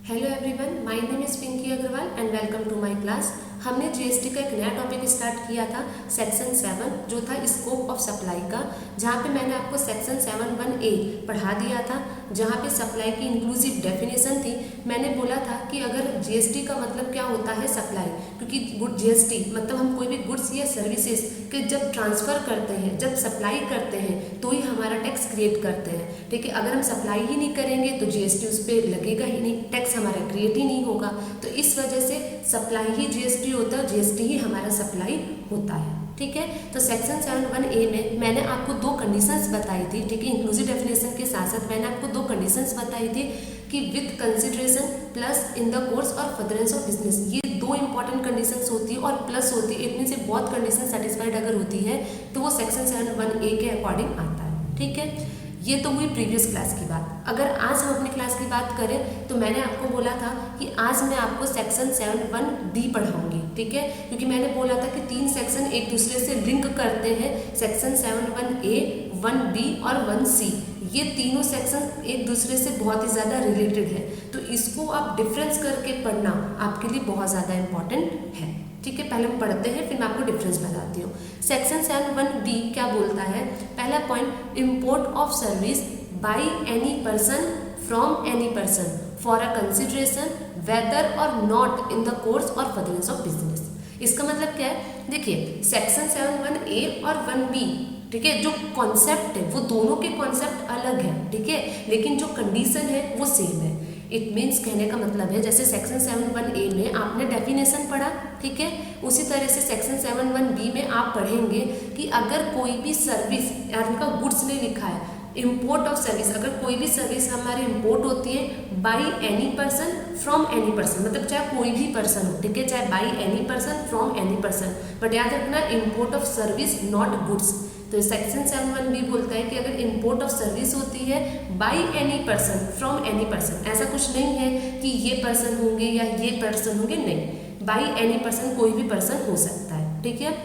Hello everyone, my name is Pinky Agrawal and welcome to my class. हमने GST का एक नया टॉपिक स्टार्ट किया था सेक्शन 7 जो था स्कोप ऑफ सप्लाई का, जहाँ पे मैंने आपको सेक्शन 7(1)(a) पढ़ा दिया था, जहाँ पे सप्लाई की इंक्लूसिव डेफिनेशन थी। मैंने बोला था कि अगर जीएसटी का मतलब क्या होता है सप्लाई, क्योंकि जीएसटी मतलब हम कोई भी गुड्स या सर्विसेज के जब ट्रांसफ़र करते हैं, जब सप्लाई करते हैं तो ही हमारा टैक्स क्रिएट करते हैं। ठीक है, अगर हम सप्लाई ही नहीं करेंगे तो जीएसटी उस पर लगेगा ही नहीं, टैक्स हमारा क्रिएट ही नहीं होगा। तो इस वजह से सप्लाई ही जीएसटी होता है, जीएसटी ही हमारा सप्लाई होता है। ठीक है, तो सेक्शन 7(1)(a) में मैंने आपको दो कंडीशंस बताई थी। ठीक है, इंक्लूसिव डेफिनेशन के साथ साथ मैंने आपको दो कंडीशंस बताई थी कि with consideration plus in the course or furtherance of business, ये दो इंपॉर्टेंट कंडीशंस होती है और प्लस होती है। इतनी से बहुत कंडीशन सेटिस्फाइड अगर होती है तो वो सेक्शन 7(1)(a) के अकॉर्डिंग आता है। ठीक है, ये तो हुई प्रीवियस क्लास की बात। अगर आज हम अपनी क्लास की बात करें तो मैंने आपको बोला था कि आज मैं आपको सेक्शन 7(1)(d) पढ़ाऊंगी। ठीक है, क्योंकि मैंने बोला था कि तीन सेक्शन एक दूसरे से लिंक करते हैं, सेक्शन 7(1)(a), 1(b) और 1(c). ये तीनों सेक्शन एक दूसरे से बहुत ही ज़्यादा रिलेटेड है, तो इसको आप डिफरेंस करके पढ़ना आपके लिए बहुत ज़्यादा इम्पॉर्टेंट है। ठीक है, पहले हम पढ़ते हैं फिर मैं आपको डिफरेंस बताती हूँ। सेक्शन 7(1)(d) क्या बोलता है? पहला point, import of service by any person from any person for a consideration whether or not in the course or furtherance of business. इसका मतलब क्या है? देखिए, सेक्शन 7(1)(a) और 1(b), ठीक है, जो कॉन्सेप्ट है वो दोनों के कॉन्सेप्ट अलग है। ठीक है, लेकिन जो कंडीशन है वो सेम है। इट मीन्स कहने का मतलब है, जैसे सेक्शन 7(1)(a) में आपने डेफिनेशन पढ़ा, ठीक है, उसी तरह से सेक्शन 7(1)(b) में आप पढ़ेंगे कि अगर कोई भी सर्विस, यार उनका गुड्स ने लिखा है इम्पोर्ट ऑफ सर्विस, अगर कोई भी सर्विस हमारी इम्पोर्ट होती है bye any person from any person, मतलब चाहे कोई भी पर्सन हो, ठीक है, चाहे bye any person from any person, but याद रखना import of service not goods. तो सेक्शन 7(1)(b) बोलता है कि अगर इम्पोर्ट ऑफ सर्विस होती है bye any person from any person, ऐसा कुछ नहीं है कि ये पर्सन होंगे या ये पर्सन होंगे, नहीं, बाय एनी पर्सन कोई भी पर्सन हो सकता है। ठीक है,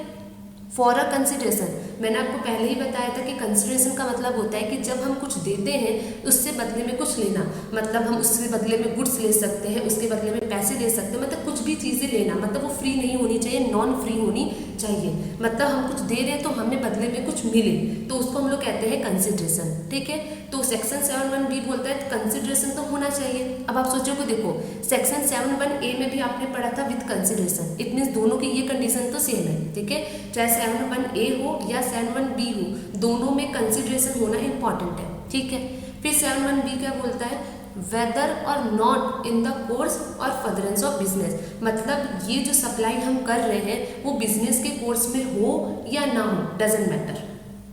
फॉर अ कंसिडरेशन, मैंने आपको पहले ही बताया था कि कंसिडरेशन का मतलब होता है कि जब हम कुछ देते हैं उससे बदले में कुछ लेना, मतलब हम उसके बदले में गुड्स ले सकते हैं, उसके बदले में पैसे ले सकते हैं, मतलब कुछ भी चीज़ें लेना, मतलब वो फ्री नहीं होनी चाहिए, नॉन फ्री होनी चाहिए। मतलब हम कुछ दे रहे हैं तो हमें बदले में कुछ मिले, तो उसको हम लोग कहते हैं कंसिडरेशन। ठीक है, तो सेक्शन 7(1)(b) बोलता है कंसिडरेशन तो होना चाहिए। अब आप सोचो कि देखो, सेक्शन 7(1)(a) में भी आपने पढ़ा था विद कंसिडरेशन, इट मीन्स दोनों की ये कंडीशन तो सेम है। ठीक है, चाहे 7(1)(a) हो या 7(1)(b) हो, दोनों में कंसिडरेशन होना इंपॉर्टेंट है। ठीक है, फिर 7(1)(b) क्या बोलता है? Weather or not in the course or furtherance of business, मतलब ये जो सप्लाई हम कर रहे हैं वो बिजनेस के कोर्स में हो या ना हो, डजेंट मैटर।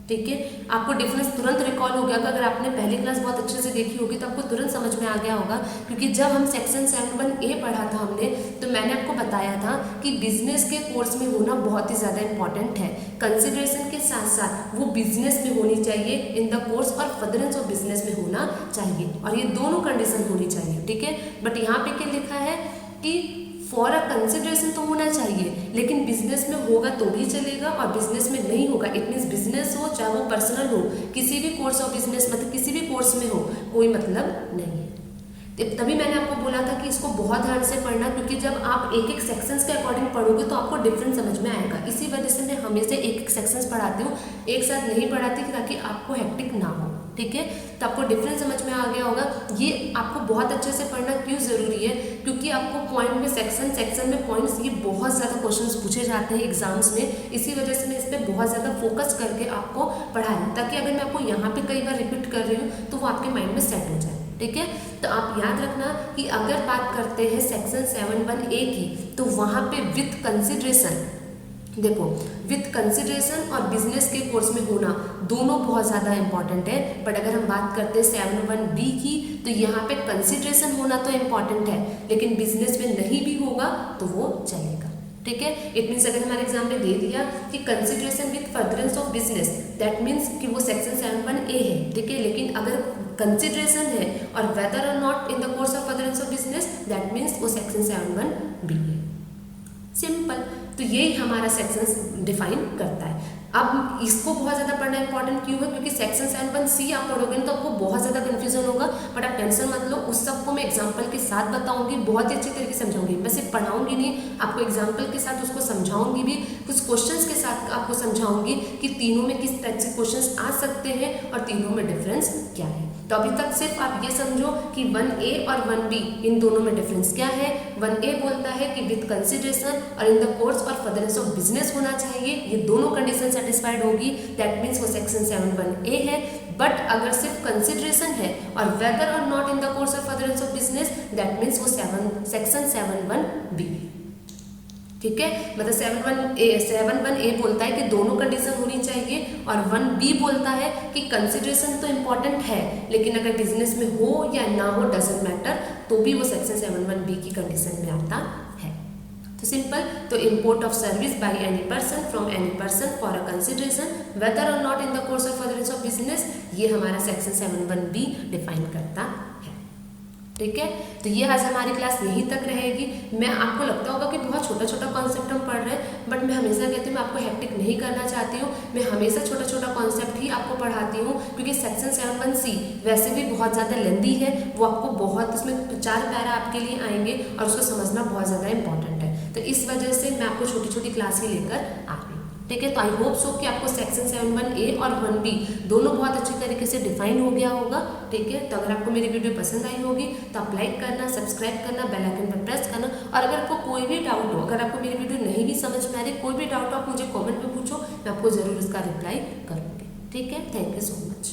ठीक है, आपको डिफरेंस तुरंत रिकॉल हो गया होगा, अगर आपने पहली क्लास बहुत अच्छे से देखी होगी तो आपको तुरंत समझ में आ गया होगा, क्योंकि जब हम सेक्शन 7(1)(a) पढ़ा था हमने, तो मैंने आपको बताया था कि बिजनेस के कोर्स में होना बहुत ही ज़्यादा इंपॉर्टेंट है। कंसिडरेशन के साथ साथ वो बिजनेस में होनी चाहिए, इन the course or furtherance of business में होना चाहिए, और ये दोनों कंडीशन होनी चाहिए। ठीक है, बट यहाँ पे क्या लिखा है कि फॉर अ कंसिडरेशन तो होना चाहिए, लेकिन बिजनेस में होगा तो भी चलेगा और बिजनेस में नहीं होगा, इट मीन्स बिजनेस हो चाहे वो पर्सनल हो, किसी भी कोर्स ऑफ बिजनेस, मतलब किसी भी कोर्स में हो, कोई मतलब नहीं है। तभी मैंने आपको बोला था कि इसको बहुत ध्यान से पढ़ना, क्योंकि जब आप एक एक सेक्शंस के अकॉर्डिंग पढ़ोगे तो आपको डिफरेंस समझ में आएगा। इसी वजह से मैं हमेशा एक एक सेक्शंस पढ़ाती हूँ, एक साथ नहीं पढ़ाती, ताकि आपको हेक्टिक ना हो। ठीक है, तो आपको डिफरेंस समझ में आ गया होगा। ये आपको बहुत अच्छे से पढ़ना क्यों ज़रूरी है? क्योंकि आपको पॉइंट में सेक्शन में पॉइंट्स, ये बहुत ज़्यादा क्वेश्चंस पूछे जाते हैं एग्जाम्स में, इसी वजह से मैं इस पर बहुत ज़्यादा फोकस करके आपको पढ़ा रही हूँ, ताकि अगर मैं आपको यहाँ पे कई बार रिपीट कर रही हूँ तो वो आपके माइंड में सेट हो जाए। ठीक है, तो आप याद रखना कि अगर बात करते हैं सेक्शन 7(1)(a) की, तो वहाँ पे विथ कंसिडरेशन, देखो विथ कंसिडरेशन और बिजनेस के कोर्स में होना दोनों बहुत ज़्यादा इंपॉर्टेंट है। बट अगर हम बात करते हैं 7(1)(b) की, तो यहाँ पे कंसिडरेशन होना तो इम्पॉर्टेंट है, लेकिन बिजनेस में नहीं भी होगा तो वो चलेगा। ठीक है, इट मीन्स अगर हमारे एग्जाम में दे दिया कि consideration with furtherance of business, that means कि वो सेक्शन 7(1)(a) है। ठीक है, लेकिन अगर कंसिडरेशन है और weather or not in the course of furtherance of business, that means वो सेक्शन 7(1)(b) है। सिंपल, तो यही हमारा सेक्शन डिफाइन करता है। अब इसको बहुत ज़्यादा पढ़ना इंपॉर्टेंट क्यों है, क्योंकि सेक्शन 7(1)(c) आप पढ़ोगे तो आपको बहुत ज़्यादा कंफ्यूजन होगा, बट आप टेंशन मत लो, उस सबको मैं एग्जांपल के साथ बताऊंगी, बहुत ही अच्छी तरीके से समझाऊंगी। मैं सिर्फ पढ़ाऊंगी नहीं, आपको एग्जांपल के साथ उसको समझाऊंगी भी, कुछ क्वेश्चंस के साथ आपको समझाऊंगी कि तीनों में किस टाइप से क्वेश्चंस आ सकते हैं और तीनों में डिफरेंस क्या है। तो अभी तक सिर्फ आप ये समझो कि 1A और 1B इन दोनों में डिफरेंस क्या है। 1A बोलता है कि विद कंसिडरेशन और इन the course or furtherance of business होना चाहिए, ये दोनों कंडीशन सेटिस्फाइड होगी, दैट मीन्स वो सेक्शन 7(1)(a) है। बट अगर सिर्फ कंसिडरेशन है और weather or not in the course or furtherance of business, that means वो सेक्शन 7(1)(b)। ठीक है, मतलब 7(1)(a) बोलता है कि दोनों कंडीशन होनी चाहिए, और 1B बोलता है कि कंसिडरेशन तो इम्पॉर्टेंट है, लेकिन अगर बिजनेस में हो या ना हो डजंट मैटर, तो भी वो सेक्शन 7(1)(b) की कंडीशन में आता है। तो सिंपल, तो import of service by any person from any person for a consideration whether or not in the course of furtherance of business, ये हमारा सेक्शन 7(1)(b) डिफाइन करता है। ठीक है, तो ये आज हमारी क्लास यहीं तक रहेगी। मैं आपको लगता होगा कि बहुत छोटा छोटा कॉन्सेप्ट हम पढ़ रहे हैं, बट मैं हमेशा कहती हूँ मैं आपको हेक्टिक नहीं करना चाहती हूँ, मैं हमेशा छोटा छोटा कॉन्सेप्ट ही आपको पढ़ाती हूँ, क्योंकि सेक्शन 7(1)(c) वैसे भी बहुत ज़्यादा लेंदी है, वो आपको बहुत, उसमें 4 पैरा आपके लिए आएंगे और उसको समझना बहुत ज़्यादा इंपॉर्टेंट है। तो इस वजह से मैं आपको छोटी छोटी क्लास ही लेकर आ रही हूँ। ठीक है, तो आई होप सो कि आपको सेक्शन 7(1)(a) और 1B दोनों बहुत अच्छी तरीके से डिफाइन हो गया होगा। ठीक है, तो अगर आपको मेरी वीडियो पसंद आई होगी तो आप लाइक करना, सब्सक्राइब करना, बेल आइकन पर प्रेस करना, और अगर आपको कोई भी डाउट हो, अगर आपको मेरी वीडियो नहीं भी समझ में आ रही, कोई भी डाउट हो आप मुझे कॉमेंट में पूछो, मैं आपको ज़रूर इसका रिप्लाई करूँगी। ठीक है, थैंक यू सो मच।